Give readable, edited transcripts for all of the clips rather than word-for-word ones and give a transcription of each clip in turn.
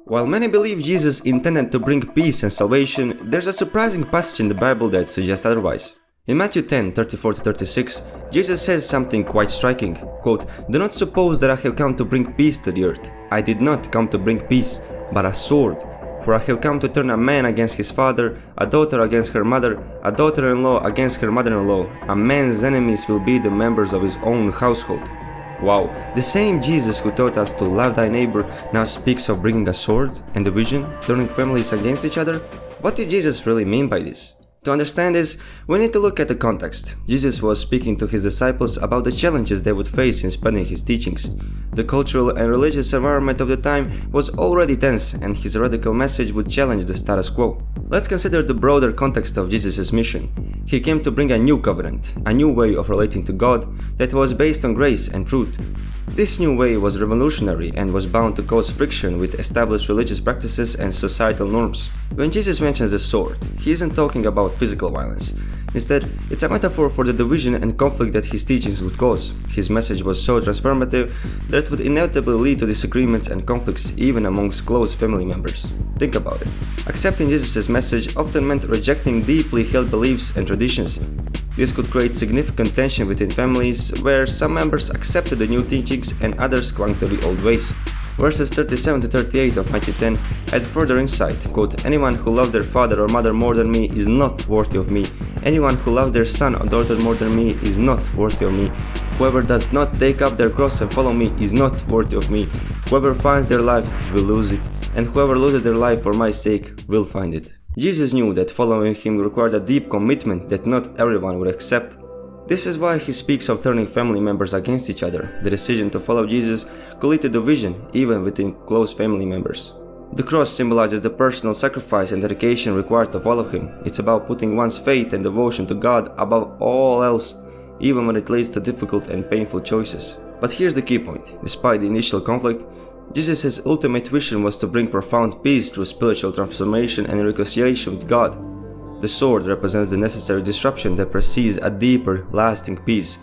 While many believe Jesus intended to bring peace and salvation, there's a surprising passage in the Bible that suggests otherwise. In Matthew 10:34-36, Jesus says something quite striking, quote, "Do not suppose that I have come to bring peace to the earth. I did not come to bring peace, but a sword. For I have come to turn a man against his father, a daughter against her mother, a daughter-in-law against her mother-in-law. A man's enemies will be the members of his own household." Wow, the same Jesus who taught us to love thy neighbor now speaks of bringing a sword and division, turning families against each other? What did Jesus really mean by this? To understand this, we need to look at the context. Jesus was speaking to his disciples about the challenges they would face in spreading his teachings. The cultural and religious environment of the time was already tense, and his radical message would challenge the status quo. Let's consider the broader context of Jesus' mission. He came to bring a new covenant, a new way of relating to God that was based on grace and truth. This new way was revolutionary and was bound to cause friction with established religious practices and societal norms. When Jesus mentions the sword, he isn't talking about physical violence. Instead, it's a metaphor for the division and conflict that his teachings would cause. His message was so transformative that it would inevitably lead to disagreements and conflicts even amongst close family members. Think about it. Accepting Jesus' message often meant rejecting deeply held beliefs and traditions. This could create significant tension within families, where some members accepted the new teachings and others clung to the old ways. Verses 37-38 of Matthew 10 add further insight, quote, "Anyone who loves their father or mother more than me is not worthy of me. Anyone who loves their son or daughter more than me is not worthy of me. Whoever does not take up their cross and follow me is not worthy of me. Whoever finds their life will lose it, and whoever loses their life for my sake will find it." Jesus knew that following him required a deep commitment that not everyone would accept. This is why he speaks of turning family members against each other. The decision to follow Jesus could lead to division, even within close family members. The cross symbolizes the personal sacrifice and dedication required to follow him. It's about putting one's faith and devotion to God above all else, even when it leads to difficult and painful choices. But here's the key point. Despite the initial conflict, Jesus' ultimate vision was to bring profound peace through spiritual transformation and reconciliation with God. The sword represents the necessary disruption that precedes a deeper, lasting peace.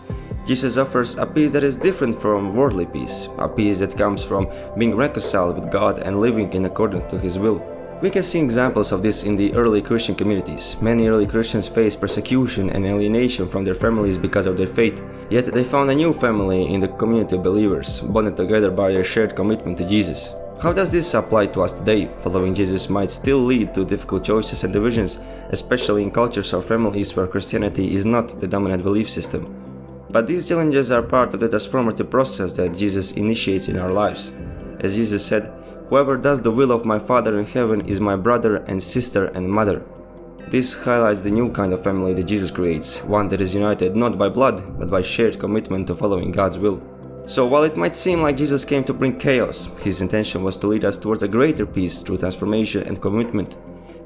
Jesus offers a peace that is different from worldly peace, a peace that comes from being reconciled with God and living in accordance to His will. We can see examples of this in the early Christian communities. Many early Christians faced persecution and alienation from their families because of their faith, yet they found a new family in the community of believers, bonded together by their shared commitment to Jesus. How does this apply to us today? Following Jesus might still lead to difficult choices and divisions, especially in cultures or families where Christianity is not the dominant belief system. But these challenges are part of the transformative process that Jesus initiates in our lives. As Jesus said, "Whoever does the will of my Father in heaven is my brother and sister and mother." This highlights the new kind of family that Jesus creates, one that is united not by blood, but by shared commitment to following God's will. So while it might seem like Jesus came to bring chaos, his intention was to lead us towards a greater peace through transformation and commitment.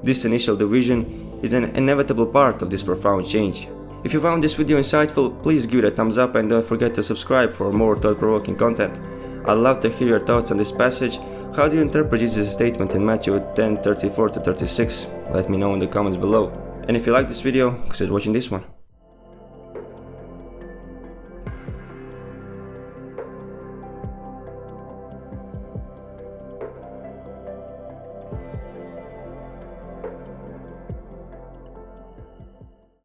This initial division is an inevitable part of this profound change. If you found this video insightful, please give it a thumbs up and don't forget to subscribe for more thought-provoking content. I'd love to hear your thoughts on this passage. How do you interpret Jesus' statement in Matthew 10:34-36? Let me know in the comments below. And if you like this video, consider watching this one.